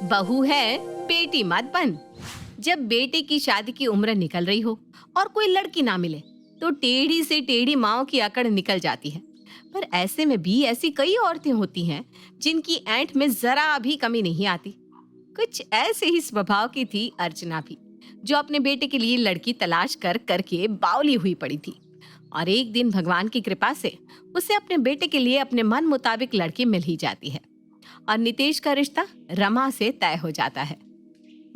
बहू है बेटी मत बन। जब बेटे की शादी की उम्र निकल रही हो और कोई लड़की ना मिले तो टेढ़ी से टेढ़ी माओ की अकड़ निकल जाती है। पर ऐसे में भी ऐसी कई औरतें होती हैं जिनकी ऐंठ में जरा भी कमी नहीं आती। कुछ ऐसे ही स्वभाव की थी अर्चना भी, जो अपने बेटे के लिए लड़की तलाश कर करके बावली हुई पड़ी थी। और एक दिन भगवान की कृपा से उसे अपने बेटे के लिए अपने मन मुताबिक लड़की मिल ही जाती है और नितेश का रिश्ता रमा से तय हो जाता है।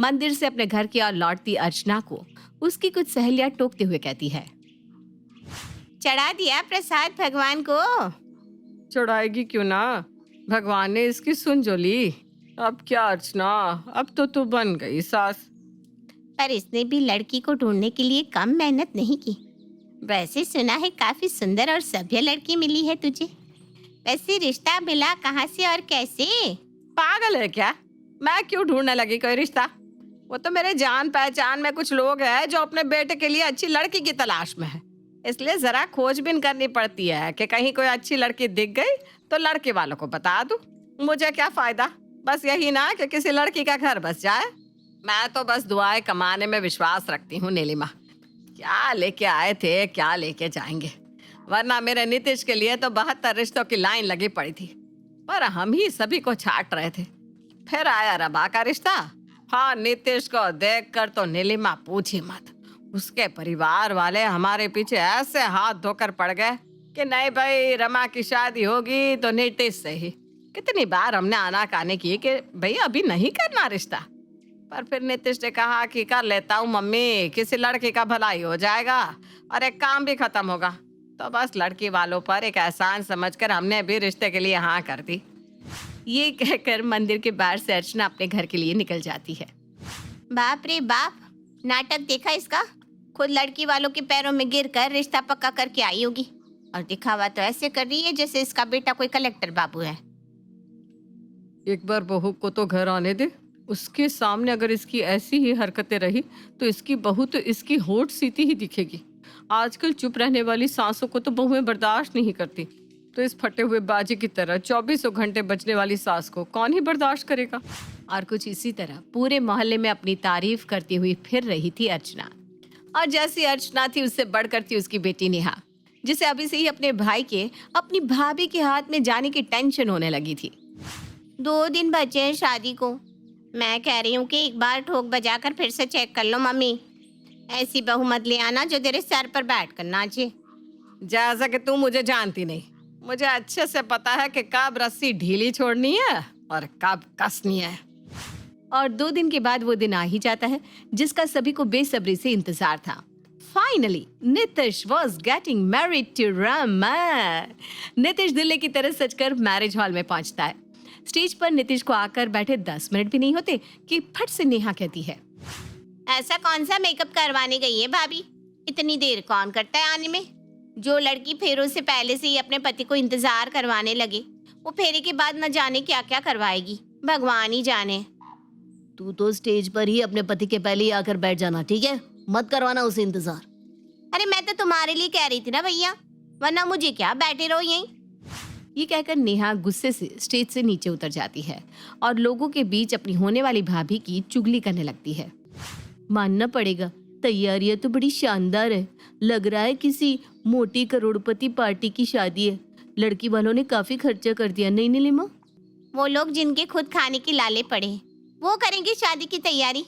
मंदिर से अपने घर की ओर लौटती अर्चना को उसकी कुछ सहेलियां टोकते हुए कहती है, चढ़ा दिया प्रसाद भगवान को। चढ़ाएगी क्यों ना, भगवान ने इसकी सुन जो ली। अब क्या अर्चना, अब तो तू बन गई सास। पर इसने भी लड़की को ढूंढने के लिए कम मेहनत नहीं की। वैसे सुना है काफी सुंदर और सभ्य लड़की मिली है तुझे। वैसे रिश्ता मिला कहाँ से और कैसे? पागल है क्या, मैं क्यों ढूंढने लगी कोई रिश्ता? वो तो मेरे जान पहचान में कुछ लोग हैं जो अपने बेटे के लिए अच्छी लड़की की तलाश में है, इसलिए जरा खोजबीन करनी पड़ती है कि कहीं कोई अच्छी लड़की दिख गई तो लड़के वालों को बता दूं। मुझे क्या फायदा, बस यही ना कि किसी लड़की का घर बस जाए। मैं तो बस दुआएं कमाने में विश्वास रखती हूँ नीलिमा। क्या लेके आए थे क्या लेके जाएंगे, वरना मेरे नीतीश के लिए तो 72 रिश्तों की लाइन लगी पड़ी थी, पर हम ही सभी को छाट रहे थे। फिर आया रमा का रिश्ता। हाँ, नीतीश को देखकर तो नीलिमा पूछी मत, उसके परिवार वाले हमारे पीछे ऐसे हाथ धोकर पड़ गए कि नहीं भाई, रमा की शादी होगी तो नीतीश से ही। कितनी बार हमने आनाकानी की कि भाई अभी नहीं करना रिश्ता, पर फिर नीतीश ने कहा कि कर लेता हूँ मम्मी, किसी लड़की का भलाई हो जाएगा और एक काम भी खत्म होगा। तो बस लड़की वालों पर एक एहसान समझकर हमने भी रिश्ते के लिए हाँ कर दी। ये कहकर मंदिर के बाहर से अर्चना अपने घर के लिए निकल जाती है। बाप रे बाप, नाटक देखा इसका। खुद लड़की वालों के पैरों में गिरकर रिश्ता पक्का करके आई होगी और दिखावा तो ऐसे कर रही है जैसे इसका बेटा कोई कलेक्टर बाबू है। एक बार बहू को तो घर आने दे, उसके सामने अगर इसकी ऐसी ही हरकतें रही तो इसकी बहू तो इसकी होठ सीती ही दिखेगी। आजकल चुप रहने वाली सासों को तो बहुएं बर्दाश्त नहीं करती, तो इस फटे हुए बाजी की तरह 24 घंटे बजने वाली सास को कौन ही बर्दाश्त करेगा। और कुछ इसी तरह पूरे मोहल्ले में अपनी तारीफ करती हुई फिर रही थी अर्चना। और जैसी अर्चना थी उससे बढ़कर थी उसकी बेटी नेहा, जिसे अभी से ही अपने भाई के अपनी भाभी के हाथ में जाने की टेंशन होने लगी थी। 2 दिन बचे हैं शादी को। मैं कह रही हूँ कि एक बार ठोक बजाकर फिर से चेक कर लो मम्मी। ऐसी बहू मत ले आना जो तेरे सर पर बैठ कर नाचे। जैसा कि तू मुझे जानती नहीं, मुझे अच्छे से पता है कि कब रस्सी ढीली छोड़नी है और कब कसनी है। और 2 दिन के बाद वो दिन आ ही जाता है जिसका सभी को बेसब्री से इंतजार था। Finally Nitish was getting married to Rama. Nitish Delhi की तरह सजकर मैरिज हॉल में पहुंचता है। स्टेज पर नितिश को आकर बैठे 10 मिनट भी नहीं होते कि फट से नेहा कहती है, ऐसा कौन सा मेकअप करवाने गई है भाभी? इतनी देर कौन करता है आने में? जो लड़की फेरों से पहले से ही अपने पति को इंतजार करवाने लगे, वो फेरे के बाद न जाने क्या क्या करवाएगी, भगवान ही जाने। तू तो स्टेज पर ही अपने पति के पहले ही आकर बैठ जाना, ठीक है? मत करवाना उसे इंतजार। अरे मैं तो तुम्हारे लिए कह रही थी ना भैया, वरना मुझे क्या, बैठे रहो यहीं। ये कहकर नेहा गुस्से से स्टेज से नीचे उतर जाती है और लोगों के बीच अपनी होने वाली भाभी की चुगली करने लगती है। मानना पड़ेगा, तैयारियां तो बड़ी शानदार है। लग रहा है किसी मोटी करोड़पति पार्टी की शादी है। लड़की वालों ने काफी खर्चा कर दिया, नहीं नीलिमा? वो लोग जिनके खुद खाने के लाले पड़े हैं, वो करेंगे शादी की तैयारी।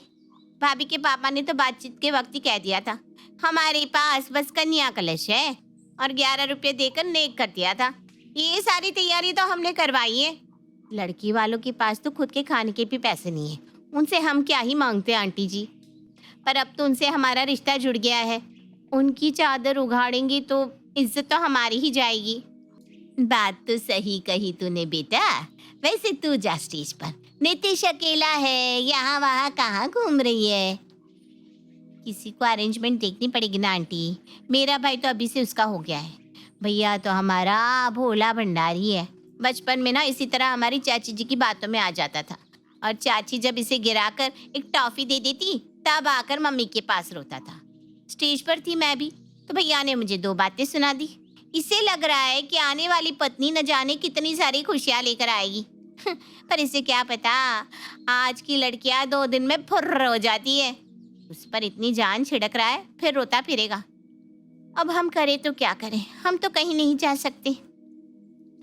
भाभी के पापा ने तो बातचीत के वक्त ही कह दिया था, हमारे पास बस कन्या कलश है, और 11 रुपये देकर नेक कर दिया था। ये सारी तैयारी तो हमने करवाई है। लड़की वालों के पास तो खुद के खाने के भी पैसे नहीं है, उनसे हम क्या ही मांगते आंटी जी। पर अब तो उनसे हमारा रिश्ता जुड़ गया है, उनकी चादर उगाड़ेंगे तो इज्जत तो हमारी ही जाएगी। बात तो सही कही तूने बेटा। वैसे तू जा स्टेज पर, नितिश अकेला है, यहाँ वहाँ कहाँ घूम रही है? किसी को अरेंजमेंट देखनी पड़ेगी ना आंटी। मेरा भाई तो अभी से उसका हो गया है। भैया तो हमारा भोला भंडारी है। बचपन में ना इसी तरह हमारी चाची जी की बातों में आ जाता था, और चाची जब इसे गिराकर एक टॉफी दे देती तब आकर मम्मी के पास रोता था। स्टेज पर थी मैं भी, तो भैया ने मुझे 2 बातें सुना दी। इसे लग रहा है कि आने वाली पत्नी न जाने कितनी सारी खुशियाँ लेकर आएगी। पर इसे क्या पता, आज की लड़कियां 2 दिन में फुर्र हो जाती है। उस पर इतनी जान छिड़क रहा है, फिर रोता फिरेगा। अब हम करें तो क्या करें, हम तो कहीं नहीं जा सकते।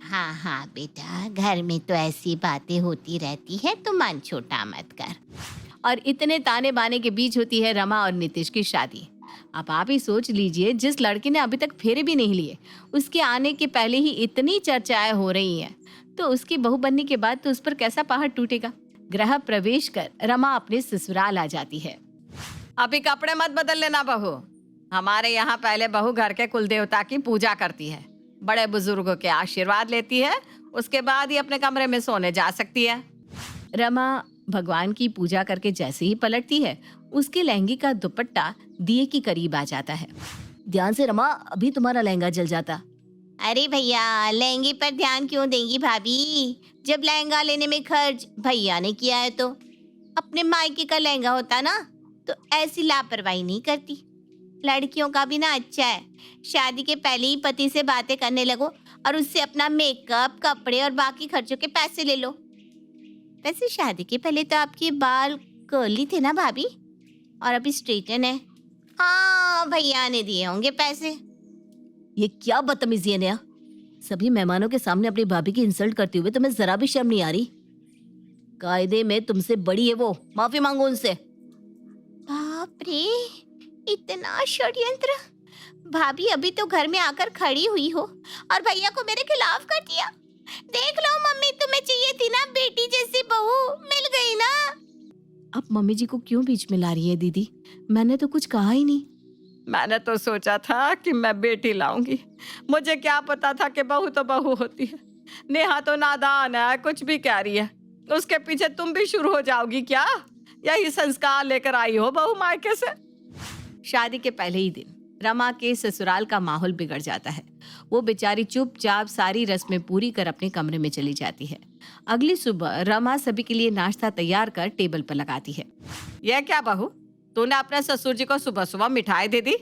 हाँ हाँ बेटा, घर में तो ऐसी बातें होती रहती है, तो मन छोटा मत कर। और इतने ताने बाने के बीच होती है रमा और नीतीश की शादी। अब आप ही सोच लीजिए, जिस लड़की ने अभी तक फेरे भी नहीं लिए, उसके आने के पहले ही इतनी चर्चाएं हो रही हैं, तो उसकी बहू बनने के बाद तो उस पर कैसा पहाड़ टूटेगा। गृह प्रवेश कर रमा अपने ससुराल आ जाती है। अभी कपड़े मत बदल लेना बहू। हमारे यहाँ पहले बहू घर के कुल देवता की पूजा करती है, बड़े बुजुर्गों के आशीर्वाद लेती है, उसके बाद ही अपने कमरे में सोने जा सकती है। रमा भगवान की पूजा करके जैसे ही पलटती है, उसके लहंगे का दुपट्टा दिए के करीब आ जाता है। ध्यान से रमा, अभी तुम्हारा लहंगा जल जाता। अरे भैया, लहंगे पर ध्यान क्यों देंगी भाभी? जब लहंगा लेने में खर्च भैया ने किया है तो अपने मायके का लहंगा होता ना, तो ऐसी लापरवाही नहीं करती। लड़कियों का भी ना अच्छा है, शादी के पहले ही पति से बातें करने लगो और उससे अपना मेकअप, कपड़े और बाकी खर्चों के पैसे ले लो। वैसे शादी के पहले तो आपके बाल कर्ली थे ना भाभी, और अभी स्ट्रेटन है। हाँ, भैया ने दिए होंगे पैसे। ये क्या बदतमीजी है नया? सभी मेहमानों के सामने अपनी भाभी की इंसल्ट करते हुए तुम्हें जरा भी शर्म नहीं आ रही? कायदे में तुमसे बड़ी है वो, माफी मांगो उनसे। बाप रे, इतना षड्यंत्र! भाभी अभी तो घर में आकर खड़ी हुई हो और भैया को मेरे खिलाफ कर दिया। देख लो मम्मी, तुम्हें चाहिए थी ना बेटी जैसी बहू, मिल गई ना। अब मम्मी जी को क्यों बीच में ला रही है दीदी? मैंने तो कुछ कहा ही नहीं। मैंने तो सोचा था कि मैं बेटी लाऊंगी, मुझे क्या पता था कि बहू तो बहू होती है। नेहा तो नादान है, कुछ भी कह रही है। उसके पीछे तुम भी शुरू हो जाओगी क्या? यही संस्कार लेकर आई हो बहू मायके से। शादी के पहले ही दिन रमा के ससुराल का माहौल बिगड़ जाता है। वो बेचारी चुपचाप सारी रस्में पूरी कर अपने कमरे में चली जाती है। अगली सुबह रमा सभी के लिए नाश्ता तैयार कर टेबल पर लगाती है। यह क्या बहू, तूने अपने ससुर जी को सुबह सुबह मिठाई दे दी?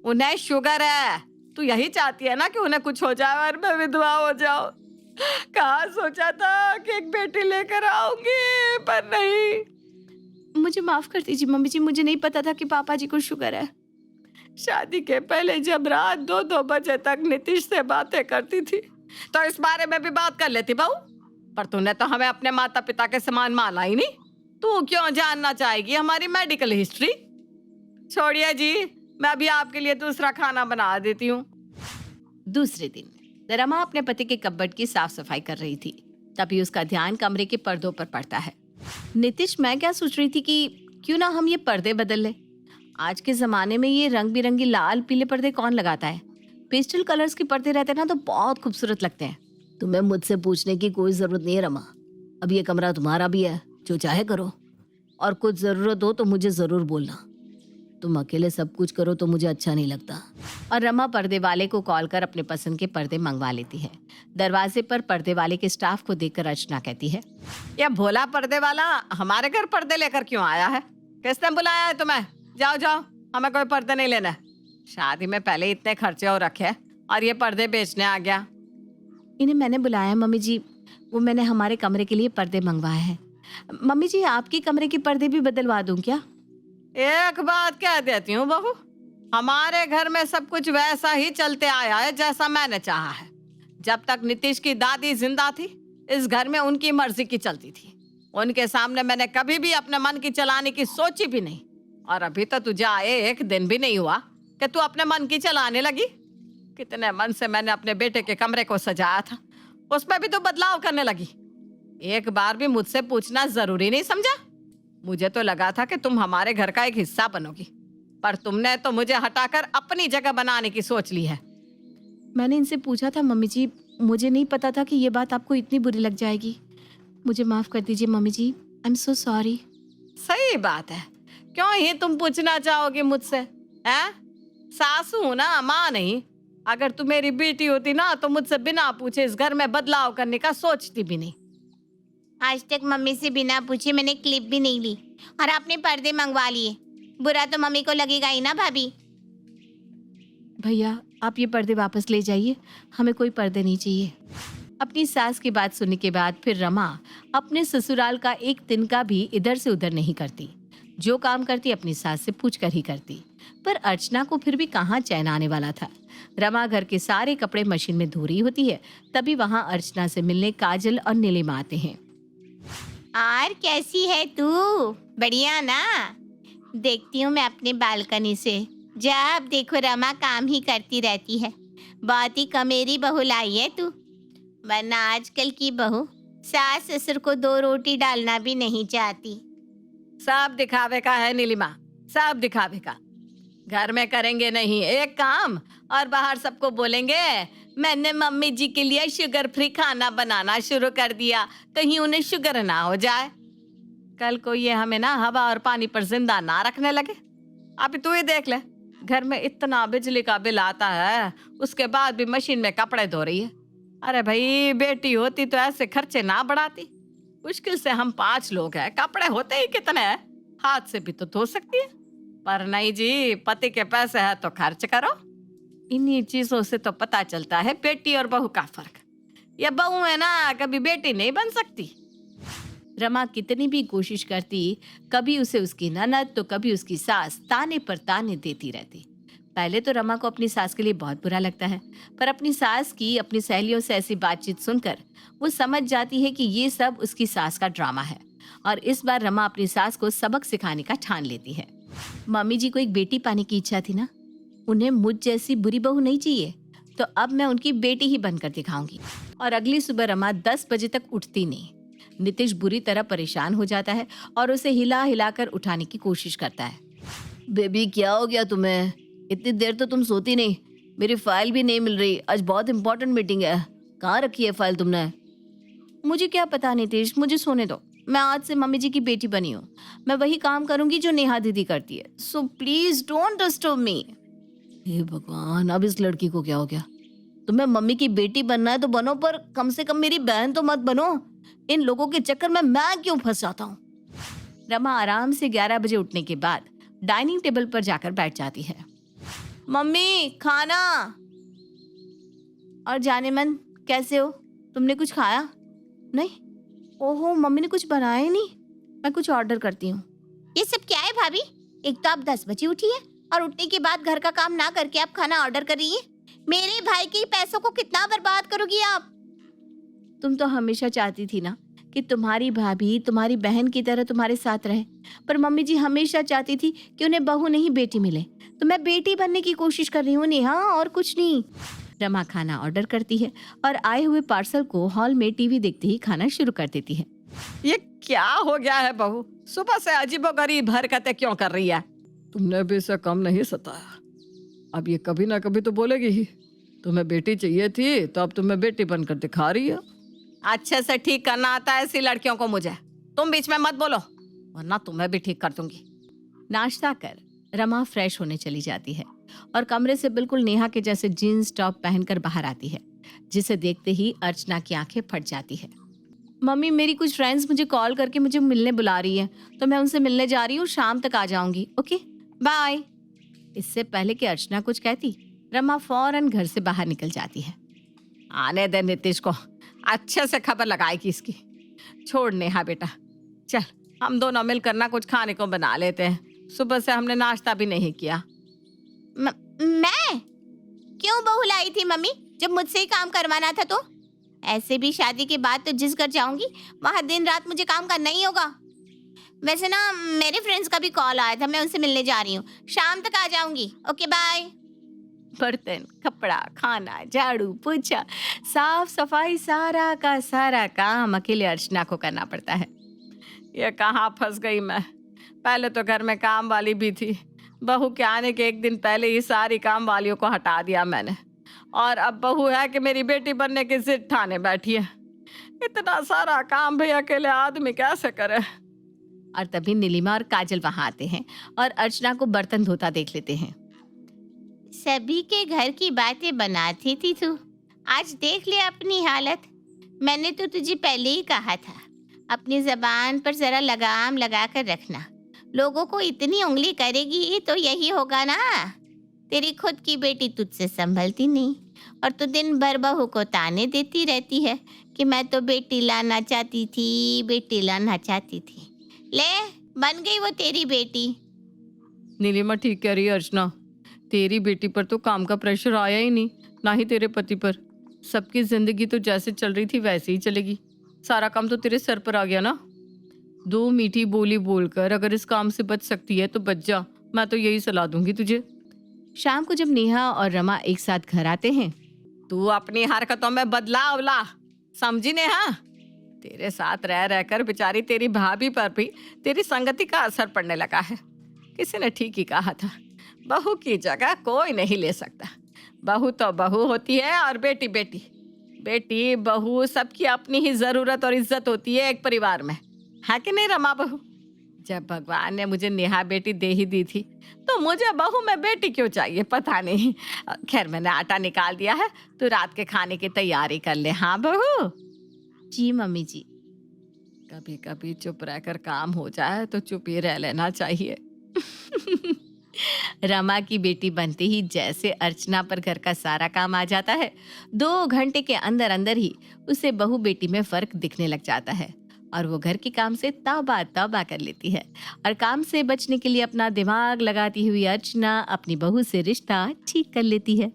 उन्हें शुगर है, तू यही चाहती है ना कि उन्हें कुछ हो जाए और मैं विधवा हो जाऊं। कहाँ सोचा था कि एक बेटी लेकर आऊंगी, पर नहीं। मुझे माफ कर दीजिए मम्मी जी, मुझे नहीं पता था कि पापा जी को शुगर है। शादी के पहले जब रात 2-2 बजे तक नीतीश से बातें करती थी, तो इस बारे में भी बात कर लेती बहू। पर तूने तो हमें अपने माता पिता के समान माना ही नहीं। तू क्यों जानना चाहेगी हमारी मेडिकल हिस्ट्री? छोड़िए जी, मैं अभी आपके लिए दूसरा खाना बना देती हूँ। दूसरे दिन रमा अपने पति के कपबोर्ड की साफ सफाई कर रही थी, तभी उसका ध्यान कमरे के पर्दों पर पड़ता है। नीतीश, मैं क्या सोच रही थी कि क्यों ना हम ये पर्दे बदल ले। आज के जमाने में ये रंग बिरंगी लाल पीले पर्दे कौन लगाता है? पेस्टल कलर्स के पर्दे रहते हैं ना, तो बहुत खूबसूरत लगते हैं। तुम्हें मुझसे पूछने की कोई जरूरत नहीं है रमा, अब ये कमरा तुम्हारा भी है, जो चाहे करो। और कुछ जरूरत हो तो मुझे जरूर बोलना। तुम अकेले सब कुछ करो तो मुझे अच्छा नहीं लगता। और रमा पर्दे वाले को कॉल कर अपने पसंद के पर्दे मंगवा लेती है। दरवाजे पर पर्दे वाले के स्टाफ को देखकर अर्चना कहती है, यह भोला पर्दे वाला हमारे घर पर्दे लेकर क्यों आया है? किसने बुलाया है तुम्हें? जाओ जाओ, हमें कोई पर्दे नहीं लेना। शादी में पहले इतने खर्चे हो रखे और ये पर्दे बेचने आ गया। इन्हें मैंने बुलाया मम्मी जी, वो मैंने हमारे कमरे के लिए पर्दे मंगवाए हैं। मम्मी जी, आपके कमरे के पर्दे भी बदलवा दूं क्या? एक बात कह देती हूँ बहू, हमारे घर में सब कुछ वैसा ही चलते आया है जैसा मैंने चाहा है। जब तक नीतीश की दादी जिंदा थी, इस घर में उनकी मर्जी की चलती थी। उनके सामने मैंने कभी भी अपने मन की चलाने की सोची भी नहीं। और अभी तो तुझे आए 1 दिन भी नहीं हुआ कि तू अपने मन की चलाने लगी। कितने मन से मैंने अपने बेटे के कमरे को सजाया था, उसमें भी तो बदलाव करने लगी। एक बार भी मुझसे पूछना जरूरी नहीं समझा? मुझे तो लगा था कि तुम हमारे घर का एक हिस्सा बनोगी, पर तुमने तो मुझे हटाकर अपनी जगह बनाने की सोच ली है। मैंने इनसे पूछा था मम्मी जी, मुझे नहीं पता था कि ये बात आपको इतनी बुरी लग जाएगी। मुझे माफ कर दीजिए मम्मी जी, आई एम सो सॉरी। सही बात है, क्यों ही तुम पूछना चाहोगी मुझसे? हैं? सासू हूं ना, माँ नहीं। अगर तू मेरी बेटी होती ना, तो मुझसे बिना पूछे इस घर में बदलाव करने का सोचती भी नहीं। आज तक मम्मी से बिना पूछे मैंने क्लिप भी नहीं ली और आपने पर्दे मंगवा लिए। बुरा तो मम्मी को लगेगा ही ना भाभी। भैया, आप ये पर्दे वापस ले जाइए, हमें कोई पर्दे नहीं चाहिए। अपनी सास की बात सुनने के बाद फिर रमा अपने ससुराल का एक तिनका भी इधर से उधर नहीं करती। जो काम करती अपनी सास से पूछ कर ही करती। पर अर्चना को फिर भी कहाँ चैन आने वाला था। रमा घर के सारे कपड़े मशीन में धो रही होती है, तभी वहाँ अर्चना से मिलने काजल और नीलिमा आते हैं। और कैसी है तू? बढ़िया ना? देखती हूँ मैं अपने बालकनी से, जब देखो रमा काम ही करती रहती है। बहुत ही कमेरी बहू लाई है तू, वरना आजकल की बहू सास ससुर को 2 रोटी डालना भी नहीं चाहती। सब दिखावे का है नीलिमा, सब दिखावे का। घर में करेंगे नहीं एक काम और बाहर सबको बोलेंगे मैंने मम्मी जी के लिए शुगर फ्री खाना बनाना शुरू कर दिया, कहीं उन्हें शुगर ना हो जाए। कल को ये हमें ना हवा और पानी पर जिंदा ना रखने लगे। अभी तू ही देख ले, घर में इतना बिजली का बिल आता है, उसके बाद भी मशीन में कपड़े धो रही है। अरे भाई, बेटी होती तो ऐसे खर्चे ना बढ़ाती। मुश्किल से हम 5 लोग हैं, कपड़े होते ही कितने हैं, हाथ से भी तो धो सकती है। पर नहीं जी, पति के पैसे है तो खर्च करो। इन्हीं चीजों से तो पता चलता है बेटी और बहू का फर्क। ये बहू है ना, कभी बेटी नहीं बन सकती। रमा कितनी भी कोशिश करती, कभी उसे उसकी ननद तो कभी उसकी सास ताने पर ताने देती रहती। पहले तो रमा को अपनी सास के लिए बहुत बुरा लगता है, पर अपनी सास की अपनी सहेलियों से ऐसी बातचीत सुनकर वो समझ जाती है कि ये सब उसकी सास का ड्रामा है। और इस बार रमा अपनी सास को सबक सिखाने का ठान लेती है। मम्मी जी को एक बेटी पाने की इच्छा थी ना, उन्हें मुझ जैसी बुरी बहू नहीं चाहिए, तो अब मैं उनकी बेटी ही बनकर दिखाऊंगी। और अगली सुबह रमा 10 बजे तक उठती नहीं। नितिश बुरी तरह परेशान हो जाता है और उसे हिला हिलाकर उठाने की कोशिश करता है। बेबी, क्या हो गया तुम्हें? इतनी देर तो तुम सोती नहीं। मेरी फाइल भी नहीं मिल रही, आज बहुत इंपॉर्टेंट मीटिंग है। कहाँ रखी है फाइल तुमने? मुझे क्या पता नितिश, मुझे सोने दो। मैं आज से मम्मी जी की बेटी बनी हूँ। मैं वही काम करूंगी जो नेहा दीदी करती है। So please don't disturb me. हे भगवान, अब इस लड़की को क्या हो गया? तुम्हें मम्मी की बेटी बनना है तो बनो, पर कम से कम मेरी बहन तो मत बनो। इन लोगों के चक्कर में मैं क्यों फंस जाता हूँ? रमा आराम से 11 बजे उठने के बाद डाइनिंग टेबल पर जाकर बैठ जाती है। मम्मी, खाना। और जाने मन, कैसे हो? तुमने कुछ खाया? नहीं? ओहो, मम्मी ने कुछ बनाया ही नहीं। मैं कुछ ऑर्डर करती हूँ। ये सब क्या है भाभी? एक तो आप 10 बजे उठी है और उठने के बाद घर का काम ना करके आप खाना ऑर्डर कर रही है। मेरे भाई के पैसों को कितना बर्बाद करोगी आप? तुम तो हमेशा चाहती थी ना कि तुम्हारी भाभी तुम्हारी बहन की तरह तुम्हारे साथ रहे, पर मम्मी जी हमेशा चाहती थी कि उन्हें बहू नहीं बेटी मिले। तो मैं बेटी बनने की कोशिश कर रही हूँ नेहा, और कुछ नहीं। रमा खाना ऑर्डर करती है और आए हुए पार्सल को हॉल में टीवी देखते ही खाना शुरू कर देती है। ये क्या हो गया है बहू? सुबह से अजीबोगरीब हरकतें क्यों कर रही है? तुमने भी इसे कम नहीं सताया। अब ये कभी ना कभी तो बोलेगी ही। तुम्हें बेटी चाहिए थी तो अब तुम्हें बेटी बनकर दिखा रही है। अच्छे से ठीक करना आता है ऐसी लड़कियों को मुझे। तुम बीच में मत बोलो, वरना तुम्हें भी ठीक कर दूंगी। नाश्ता कर रमा फ्रेश होने चली जाती है और कमरे से बिल्कुल नेहा के जैसे जीन्स टॉप पहनकर बाहर आती है, जिसे देखते ही अर्चना की आंखें फट जाती है। मम्मी, मेरी कुछ फ्रेंड्स मुझे कॉल करके मुझे मिलने बुला रही है, तो मैं उनसे मिलने जा रही हूँ। शाम तक आ जाऊंगी। Okay, bye. इससे पहले कि अर्चना कुछ कहती, रमा फौरन घर से बाहर निकल जाती है। आने दे नितिश को, अच्छे से खबर लगाएगी इसकी। छोड़ नेहा बेटा, चल हम दोनों मिलकर ना कुछ खाने को बना लेते हैं। सुबह से हमने नाश्ता भी नहीं किया। मैं क्यों बहू लाई थी मम्मी, जब मुझसे ही काम करवाना था? तो ऐसे भी शादी के बाद तो जिस घर जाऊंगी वहां दिन रात मुझे काम करना ही होगा। वैसे ना, मेरे फ्रेंड्स का भी कॉल आया था, मैं उनसे मिलने जा रही हूँ। शाम तक आ जाऊंगी। Okay, bye. बर्तन, कपड़ा, खाना, झाड़ू, पोछा, साफ सफाई, सारा का सारा काम अकेले अर्चना को करना पड़ता है। ये कहाँ फंस गई मैं? पहले तो घर में काम वाली भी थी, बहू के आने के एक दिन पहले ही सारी काम वालियों को हटा दिया मैंने, और अब बहू है कि मेरी बेटी बनने की जिद ठाने बैठी है। इतना सारा काम भी अकेले आदमी कैसे करे? और तभी नीलिमा और काजल वहां आते हैं और अर्चना को बर्तन धोता देख लेते हैं। सभी के घर की बातें बनाती थी तू, आज देख ले अपनी हालत। मैंने तो तुझे पहले ही कहा था, अपनी जबान पर जरा लगाम लगा कर रखना। लोगों को इतनी उंगली करेगी तो यही होगा ना। तेरी खुद की बेटी तुझसे संभलती नहीं, और तू दिन भर बहू को ताने देती रहती है कि मैं तो बेटी लाना चाहती थी, बेटी लाना चाहती थी। ले, बन गई वो तेरी बेटी। नीलिमा ठीक कह रही है अर्चना, तेरी बेटी पर तो काम का प्रेशर आया ही नहीं, ना ही तेरे पति पर। सबकी जिंदगी तो जैसे चल रही थी वैसे ही चलेगी। सारा काम तो तेरे सर पर आ गया ना। 2 मीठी बोली बोलकर अगर इस काम से बच सकती है तो बच जा, मैं तो यही सलाह दूंगी तुझे। शाम को जब नेहा और रमा एक साथ घर आते हैं, तू अपनी हरकतों में बदलाव ला, समझी नेहा? तेरे साथ रह रहकर बेचारी तेरी भाभी पर भी तेरी संगति का असर पड़ने लगा है। किसी ने ठीक ही कहा था, बहू की जगह कोई नहीं ले सकता। बहू तो बहू होती है और बेटी बेटी। बेटी बहू सबकी अपनी ही जरूरत और इज्जत होती है एक परिवार में, है कि नहीं रमा बहू? जब भगवान ने मुझे नेहा बेटी दे ही दी थी तो मुझे बहू में बेटी क्यों चाहिए पता नहीं। खैर मैंने आटा निकाल दिया है, तू रात के खाने की तैयारी कर ले। हाँ बहू? जी मम्मी जी। कभी कभी चुप रहकर काम हो जाए तो चुप ही रह लेना चाहिए। रमा की बेटी बनते ही जैसे अर्चना पर घर का सारा काम आ जाता है, 2 घंटे के अंदर अंदर ही उसे बहू बेटी में फर्क दिखने लग जाता है और वो घर के काम से तौबा तौबा कर लेती है। और काम से बचने के लिए अपना दिमाग लगाती हुई अर्चना अपनी बहू से रिश्ता ठीक कर लेती है।